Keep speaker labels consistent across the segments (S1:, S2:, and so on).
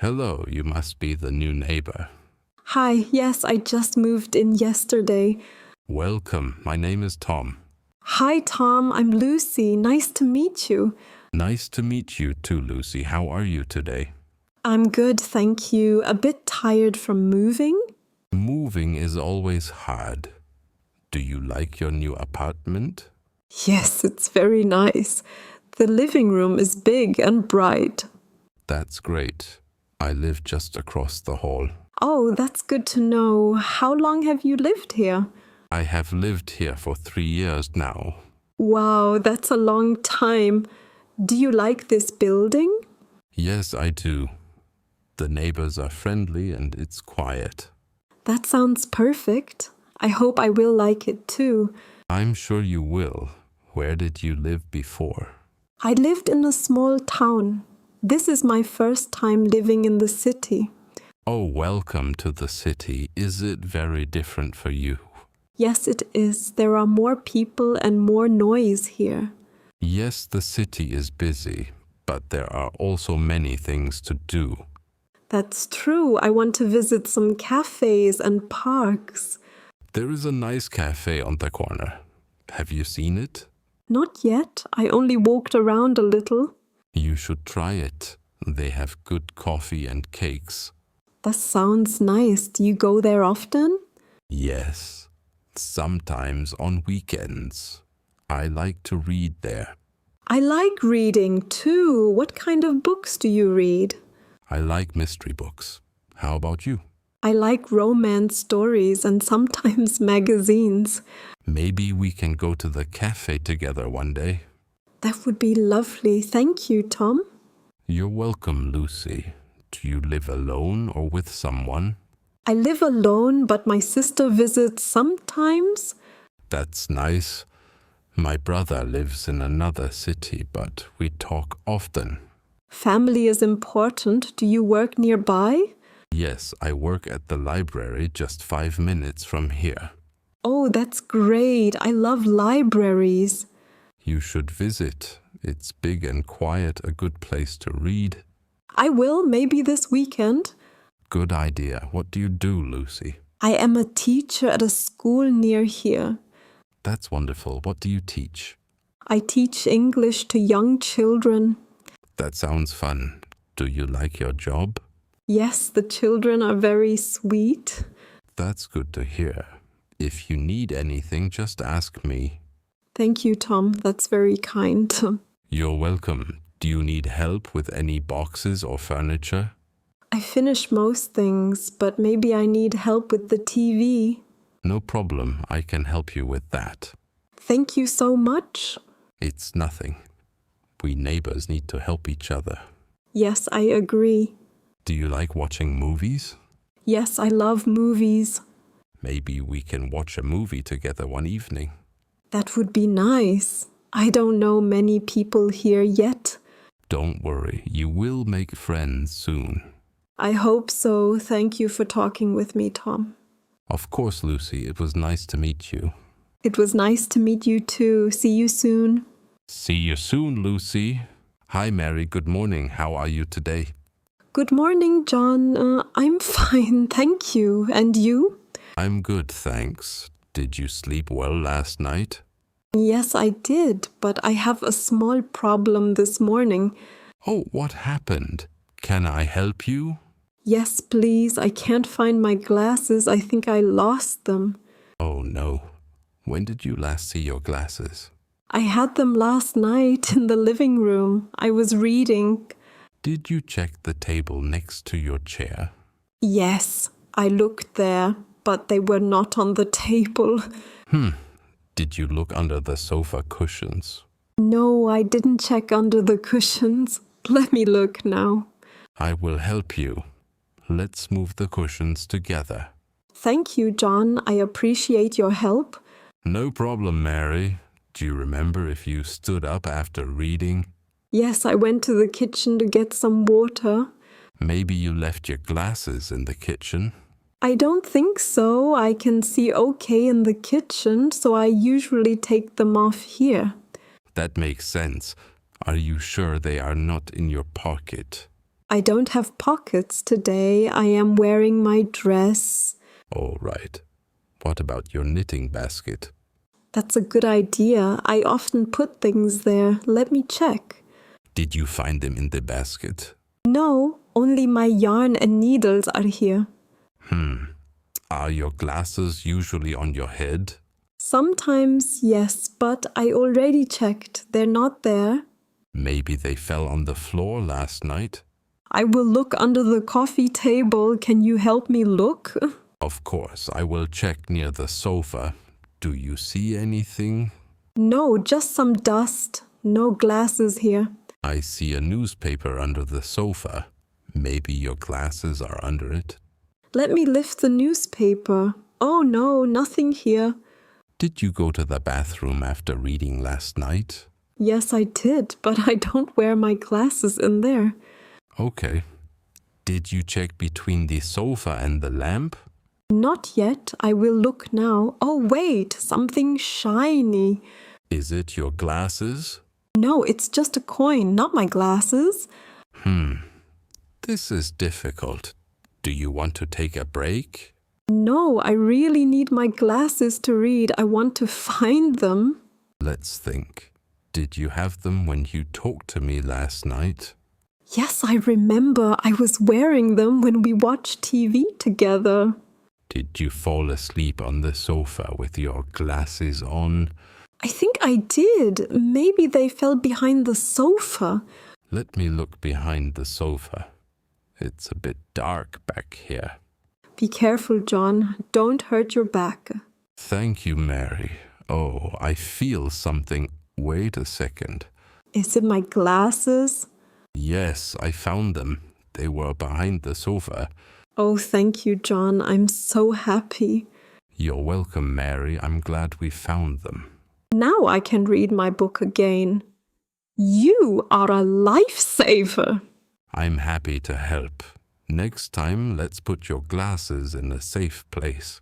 S1: Hello, you must be the new neighbor.
S2: Hi, yes, I just moved in yesterday.
S1: Welcome, my name is Tom.
S2: Hi, Tom, I'm Lucy. Nice to meet you.
S1: Nice to meet you too, Lucy. How are you today?
S2: I'm good, thank you. A bit tired from moving.
S1: Moving is always hard. Do you like your new apartment?
S2: Yes, it's very nice. The living room is big and bright.
S1: That's great. I live just across the hall.
S2: Oh, that's good to know. How long have you lived here?
S1: I have lived here for 3 years now.
S2: Wow, that's a long time. Do you like this building?
S1: Yes, I do. The neighbors are friendly and it's quiet.
S2: That sounds perfect. I hope I will like it too.
S1: I'm sure you will. Where did you live before?
S2: I lived in a small town. This is my first time living in the city.
S1: Oh, welcome to the city. Is it very different for you?
S2: Yes, it is. There are more people and more noise here.
S1: Yes, the city is busy, but there are also many things to do.
S2: That's true. I want to visit some cafes and parks.
S1: There is a nice cafe on the corner. Have you seen it?
S2: Not yet. I only walked around a little.
S1: You should try it. They have good coffee and cakes.
S2: That sounds nice. Do you go there often?
S1: Yes, sometimes on weekends. I like to read there.
S2: I like reading too. What kind of books do you read?
S1: I like mystery books. How about you?
S2: I like romance stories and sometimes magazines.
S1: Maybe we can go to the cafe together one day.
S2: That would be lovely. Thank you, Tom.
S1: You're welcome, Lucy. Do you live alone or with someone?
S2: I live alone, but my sister visits sometimes.
S1: That's nice. My brother lives in another city, but we talk often.
S2: Family is important. Do you work nearby?
S1: Yes, I work at the library just 5 minutes from here.
S2: Oh, that's great. I love libraries.
S1: You should visit. It's big and quiet, a good place to read.
S2: I will, maybe this weekend.
S1: Good idea. What do you do, Lucy?
S2: I am a teacher at a school near here.
S1: That's wonderful. What do you teach?
S2: I teach English to young children.
S1: That sounds fun. Do you like your job?
S2: Yes, the children are very sweet.
S1: That's good to hear. If you need anything, just ask me.
S2: Thank you, Tom. That's very kind.
S1: You're welcome. Do you need help with any boxes or furniture?
S2: I finish most things, but maybe I need help with the TV.
S1: No problem. I can help you with that.
S2: Thank you so much.
S1: It's nothing. We neighbors need to help each other.
S2: Yes, I agree.
S1: Do you like watching movies?
S2: Yes, I love movies.
S1: Maybe we can watch a movie together one evening.
S2: That would be nice. I don't know many people here yet.
S1: Don't worry, you will make friends soon.
S2: I hope so. Thank you for talking with me, Tom.
S1: Of course, Lucy, it was nice to meet you.
S2: It was nice to meet you too. See you soon.
S1: See you soon, Lucy. Hi, Mary. Good morning. How are you today?
S2: Good morning, John. I'm fine, thank you. And you?
S1: I'm good, thanks. Did you sleep well last night?
S2: Yes, I did, but I have a small problem this morning.
S1: Oh, what happened? Can I help you?
S2: Yes, please. I can't find my glasses. I think I lost them.
S1: Oh, no. When did you last see your glasses?
S2: I had them last night in the living room. I was reading.
S1: Did you check the table next to your chair?
S2: Yes, I looked there, but they were not on the table.
S1: Did you look under the sofa cushions?
S2: No, I didn't check under the cushions. Let me look now.
S1: I will help you. Let's move the cushions together.
S2: Thank you, John. I appreciate your help.
S1: No problem, Mary. Do you remember if you stood up after reading?
S2: Yes, I went to the kitchen to get some water.
S1: Maybe you left your glasses in the kitchen.
S2: I don't think so. I can see okay in the kitchen, so I usually take them off here.
S1: That makes sense. Are you sure they are not in your pocket?
S2: I don't have pockets today. I am wearing my dress.
S1: All right. What about your knitting basket?
S2: That's a good idea. I often put things there. Let me check.
S1: Did you find them in the basket?
S2: No, only my yarn and needles are here.
S1: Are your glasses usually on your head?
S2: Sometimes, yes, but I already checked. They're not there.
S1: Maybe they fell on the floor last night?
S2: I will look under the coffee table. Can you help me look?
S1: Of course, I will check near the sofa. Do you see anything?
S2: No, just some dust. No glasses here.
S1: I see a newspaper under the sofa. Maybe your glasses are under it.
S2: Let me lift the newspaper. Oh no, nothing here.
S1: Did you go to the bathroom after reading last night?
S2: Yes, I did, but I don't wear my glasses in there.
S1: Okay. Did you check between the sofa and the lamp?
S2: Not yet. I will look now. Oh, wait, something shiny.
S1: Is it your glasses?
S2: No, it's just a coin, not my glasses.
S1: This is difficult. Do you want to take a break?
S2: No, I really need my glasses to read. I want to find them.
S1: Let's think. Did you have them when you talked to me last night?
S2: Yes, I remember. I was wearing them when we watched TV together.
S1: Did you fall asleep on the sofa with your glasses on?
S2: I think I did. Maybe they fell behind the sofa.
S1: Let me look behind the sofa. It's a bit dark back here.
S2: Be careful, John. Don't hurt your back.
S1: Thank you, Mary. Oh, I feel something. Wait a second.
S2: Is it my glasses?
S1: Yes, I found them. They were behind the sofa.
S2: Oh, thank you, John. I'm so happy.
S1: You're welcome, Mary. I'm glad we found them.
S2: Now I can read my book again. You are a lifesaver.
S1: I'm happy to help. Next time, let's put your glasses in a safe place.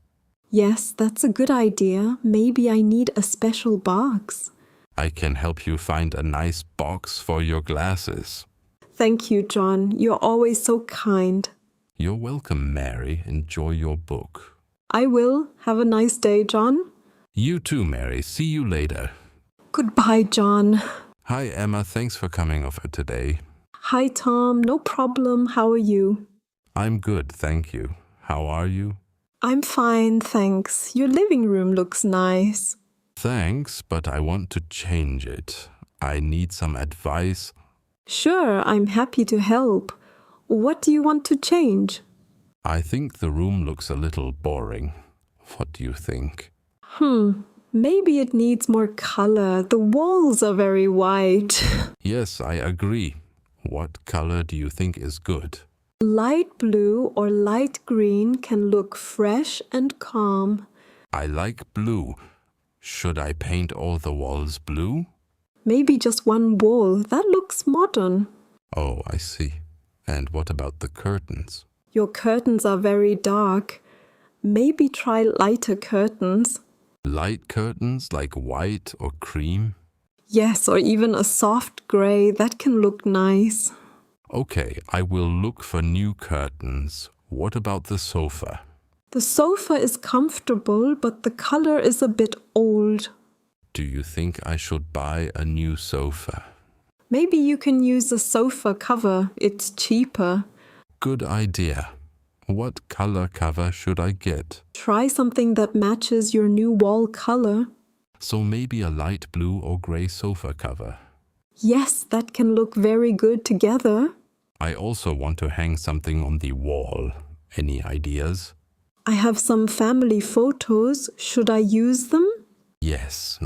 S2: Yes, that's a good idea. Maybe I need a special box.
S1: I can help you find a nice box for your glasses.
S2: Thank you, John. You're always so kind.
S1: You're welcome, Mary. Enjoy your book.
S2: I will. Have a nice day, John.
S1: You too, Mary. See you later.
S2: Goodbye, John.
S1: Hi, Emma. Thanks for coming over today.
S2: Hi, Tom. No problem. How are you?
S1: I'm good, thank you. How are you?
S2: I'm fine, thanks. Your living room looks nice.
S1: Thanks, but I want to change it. I need some advice.
S2: Sure, I'm happy to help. What do you want to change?
S1: I think the room looks a little boring. What do you think?
S2: Maybe it needs more color. The walls are very white.
S1: Yes, I agree. What color do you think is good?
S2: Light blue or light green can look fresh and calm.
S1: I like blue. Should I paint all the walls blue?
S2: Maybe just one wall. That looks modern.
S1: Oh, I see. And what about the curtains?
S2: Your curtains are very dark. Maybe try lighter curtains.
S1: Light curtains like white or cream?
S2: Yes, or even a soft gray. That can look nice.
S1: Okay, I will look for new curtains. What about the sofa?
S2: The sofa is comfortable, but the color is a bit old.
S1: Do you think I should buy a new sofa?
S2: Maybe you can use a sofa cover. It's cheaper.
S1: Good idea. What color cover should I get?
S2: Try something that matches your new wall color.
S1: So maybe a light blue or gray sofa cover.
S2: Yes, that can look very good together.
S1: I also want to hang something on the wall. Any ideas?
S2: I have some family photos. Should I use them?
S1: Yes,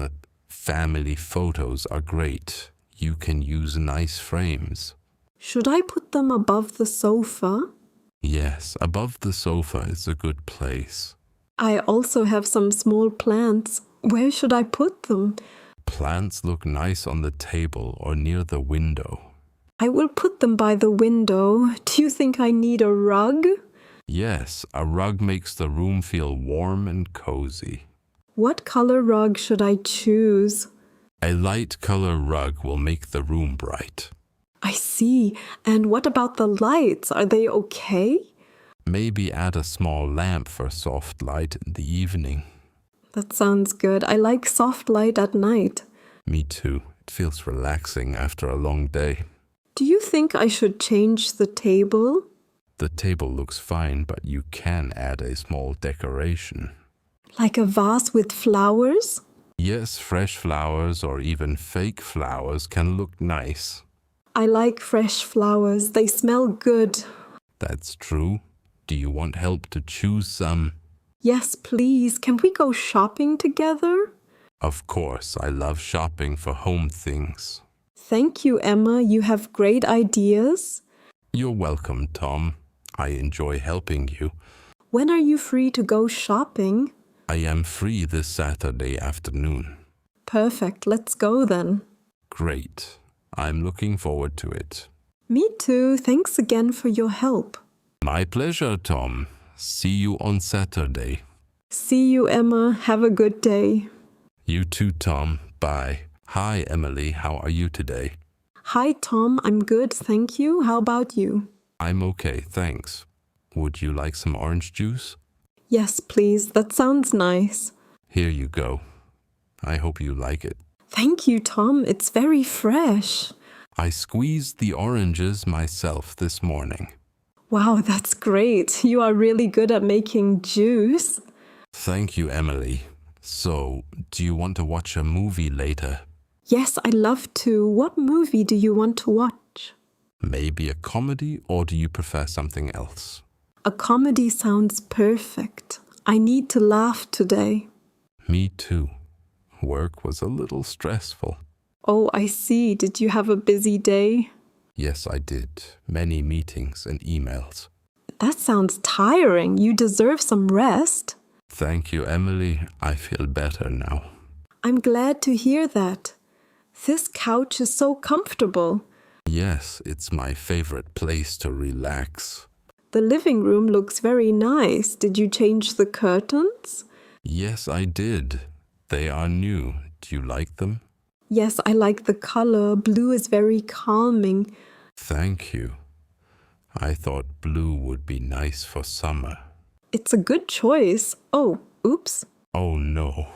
S1: family photos are great. You can use nice frames.
S2: Should I put them above the sofa?
S1: Yes, above the sofa is a good place.
S2: I also have some small plants. Where should I put them?
S1: Plants look nice on the table or near the window.
S2: I will put them by the window. Do you think I need a rug?
S1: Yes, a rug makes the room feel warm and cozy.
S2: What color rug should I choose?
S1: A light color rug will make the room bright.
S2: I see. And what about the lights? Are they okay?
S1: Maybe add a small lamp for soft light in the evening.
S2: That sounds good. I like soft light at night.
S1: Me too. It feels relaxing after a long day.
S2: Do you think I should change the table?
S1: The table looks fine, but you can add a small decoration.
S2: Like a vase with flowers?
S1: Yes, fresh flowers or even fake flowers can look nice.
S2: I like fresh flowers. They smell good.
S1: That's true. Do you want help to choose some?
S2: Yes, please. Can we go shopping together?
S1: Of course, I love shopping for home things.
S2: Thank you, Emma. You have great ideas.
S1: You're welcome, Tom. I enjoy helping you.
S2: When are you free to go shopping?
S1: I am free this Saturday afternoon.
S2: Perfect. Let's go then.
S1: Great. I'm looking forward to it.
S2: Me too. Thanks again for your help.
S1: My pleasure, Tom. See you on Saturday.
S2: See you, Emma. Have a good day.
S1: You too, Tom. Bye. Hi, Emily. How are you today?
S2: Hi, Tom. I'm good, thank you. How about you?
S1: I'm okay, thanks. Would you like some orange juice?
S2: Yes, please. That sounds nice.
S1: Here you go. I hope you like it.
S2: Thank you, Tom. It's very fresh.
S1: I squeezed the oranges myself this morning.
S2: Wow, that's great. You are really good at making juice.
S1: Thank you, Emily. So, do you want to watch a movie later?
S2: Yes, I'd love to. What movie do you want to watch?
S1: Maybe a comedy, or do you prefer something else?
S2: A comedy sounds perfect. I need to laugh today.
S1: Me too. Work was a little stressful.
S2: Oh, I see. Did you have a busy day?
S1: Yes, I did. Many meetings and emails.
S2: That sounds tiring. You deserve some rest.
S1: Thank you, Emily. I feel better now.
S2: I'm glad to hear that. This couch is so comfortable.
S1: Yes, it's my favorite place to relax.
S2: The living room looks very nice. Did you change the curtains?
S1: Yes, I did. They are new. Do you like them?
S2: Yes, I like the color. Blue is very calming.
S1: Thank you. I thought blue would be nice for summer.
S2: It's a good choice. Oh, oops.
S1: Oh no.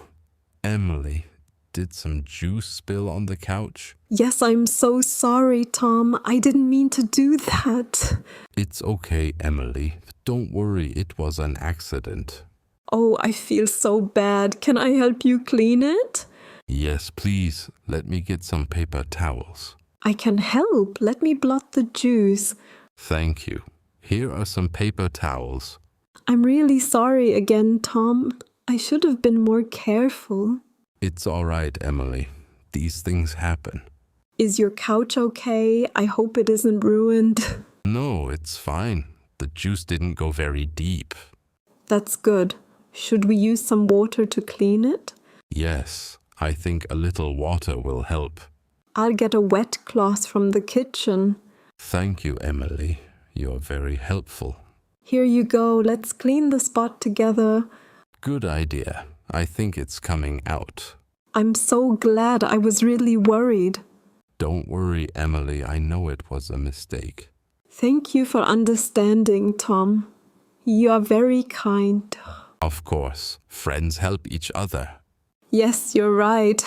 S1: Emily, did some juice spill on the couch?
S2: Yes, I'm so sorry, Tom. I didn't mean to do that.
S1: It's okay, Emily. Don't worry, it was an accident.
S2: Oh, I feel so bad. Can I help you clean it?
S1: Yes, please. Let me get some paper towels.
S2: I can help. Let me blot the juice.
S1: Thank you. Here are some paper towels.
S2: I'm really sorry again, Tom. I should have been more careful.
S1: It's all right, Emily. These things happen.
S2: Is your couch okay? I hope it isn't ruined.
S1: No, it's fine. The juice didn't go very deep.
S2: That's good. Should we use some water to clean it?
S1: Yes, I think a little water will help.
S2: I'll get a wet cloth from the kitchen.
S1: Thank you, Emily. You're very helpful.
S2: Here you go. Let's clean the spot together.
S1: Good idea. I think it's coming out.
S2: I'm so glad. I was really worried.
S1: Don't worry, Emily. I know it was a mistake.
S2: Thank you for understanding, Tom. You are very kind.
S1: Of course, friends help each other.
S2: Yes, you're right.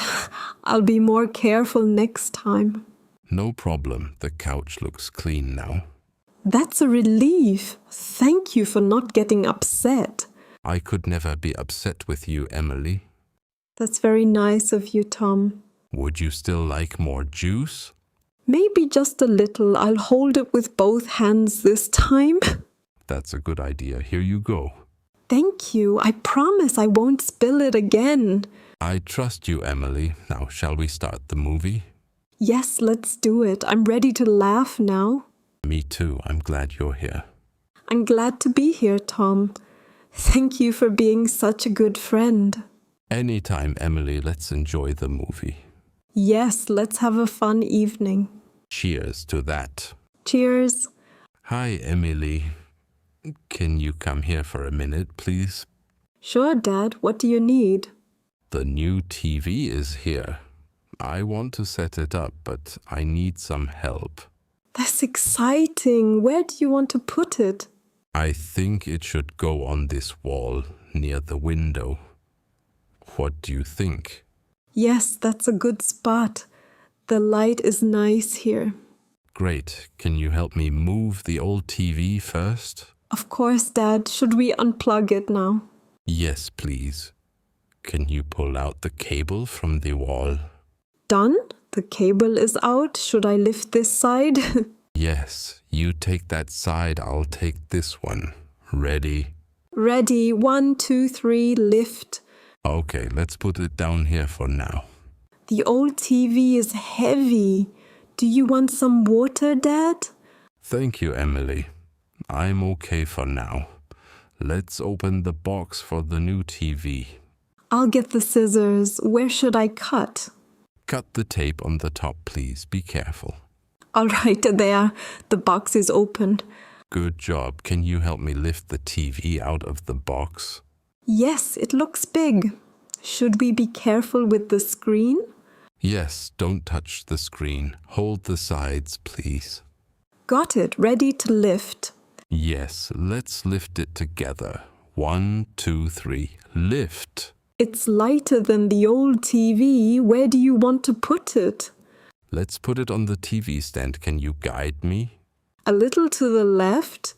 S2: I'll be more careful next time.
S1: No problem. The couch looks clean now.
S2: That's a relief. Thank you for not getting upset.
S1: I could never be upset with you, Emily.
S2: That's very nice of you, Tom.
S1: Would you still like more juice?
S2: Maybe just a little. I'll hold it with both hands this time.
S1: That's a good idea. Here you go.
S2: Thank you. I promise I won't spill it again.
S1: I trust you, Emily. Now, shall we start the movie?
S2: Yes, let's do it. I'm ready to laugh now.
S1: Me too. I'm glad you're here.
S2: I'm glad to be here, Tom. Thank you for being such a good friend.
S1: Anytime, Emily. Let's enjoy the movie.
S2: Yes, let's have a fun evening.
S1: Cheers to that.
S2: Cheers.
S1: Hi, Emily. Can you come here for a minute, please?
S2: Sure, Dad. What do you need?
S1: The new TV is here. I want to set it up, but I need some help.
S2: That's exciting. Where do you want to put it?
S1: I think it should go on this wall near the window. What do you think?
S2: Yes, that's a good spot. The light is nice here.
S1: Great. Can you help me move the old TV first?
S2: Of course, Dad. Should we unplug it now?
S1: Yes, please. Can you pull out the cable from the wall?
S2: Done? The cable is out. Should I lift this side?
S1: Yes, you take that side, I'll take this one. Ready?
S2: Ready. 1, 2, 3, lift.
S1: Okay, let's put it down here for now.
S2: The old TV is heavy. Do you want some water, Dad?
S1: Thank you, Emily. I'm okay for now. Let's open the box for the new TV.
S2: I'll get the scissors. Where should I cut?
S1: Cut the tape on the top, please. Be careful.
S2: All right, there. The box is open.
S1: Good job. Can you help me lift the TV out of the box?
S2: Yes, it looks big. Should we be careful with the screen?
S1: Yes, don't touch the screen. Hold the sides, please.
S2: Got it. Ready to lift.
S1: Yes, let's lift it together. 1, 2, 3. Lift.
S2: It's lighter than the old TV. Where do you want to put it?
S1: Let's put it on the TV stand. Can you guide me?
S2: A little to the left.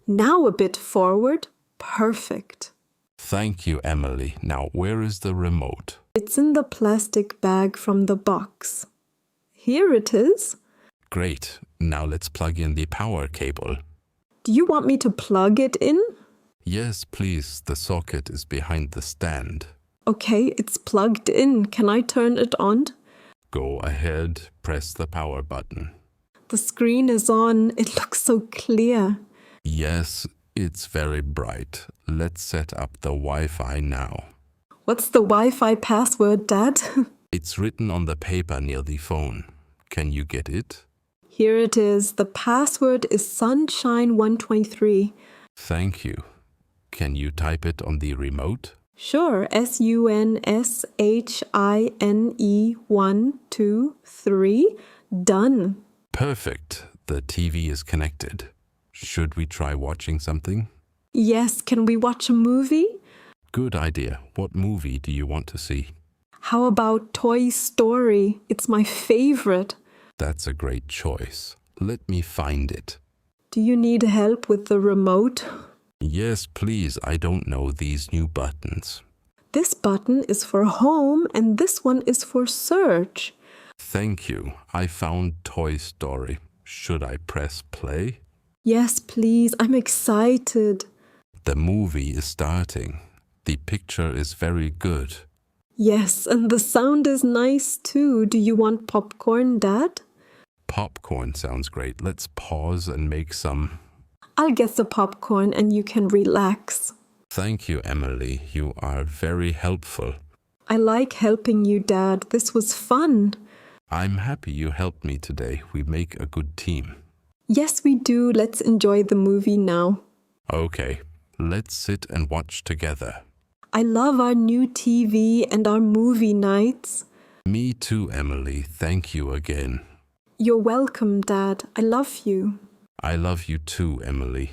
S2: Now a bit forward. Perfect.
S1: Thank you, Emily. Now, where is the remote?
S2: It's in the plastic bag from the box. Here it is.
S1: Great. Now let's plug in the power cable.
S2: Do you want me to plug it in?
S1: Yes, please. The socket is behind the stand.
S2: Okay, it's plugged in. Can I turn it on?
S1: Go ahead. Press the power button.
S2: The screen is on. It looks so clear.
S1: Yes, it's very bright. Let's set up the Wi-Fi now.
S2: What's the Wi-Fi password, Dad?
S1: It's written on the paper near the phone. Can you get it?
S2: Here it is. The password is Sunshine123.
S1: Thank you. Can you type it on the remote?
S2: Sure. SUNSHINE123. Done.
S1: Perfect. The TV is connected. Should we try watching something?
S2: Yes. Can we watch a movie?
S1: Good idea. What movie do you want to see?
S2: How about Toy Story? It's my favorite.
S1: That's a great choice. Let me find it.
S2: Do you need help with the remote?
S1: Yes, please. I don't know these new buttons.
S2: This button is for home and this one is for search.
S1: Thank you. I found Toy Story. Should I press play?
S2: Yes, please. I'm excited.
S1: The movie is starting. The picture is very good.
S2: Yes, and the sound is nice too. Do you want popcorn, Dad?
S1: Popcorn sounds great. Let's pause and make some.
S2: I'll get the popcorn and you can relax.
S1: Thank you, Emily. You are very helpful.
S2: I like helping you, Dad. This was fun.
S1: I'm happy you helped me today. We make a good team.
S2: Yes, we do. Let's enjoy the movie now.
S1: Okay, let's sit and watch together.
S2: I love our new TV and our movie nights.
S1: Me too, Emily. Thank you again.
S2: You're welcome, Dad. I love you.
S1: I love you too, Emily.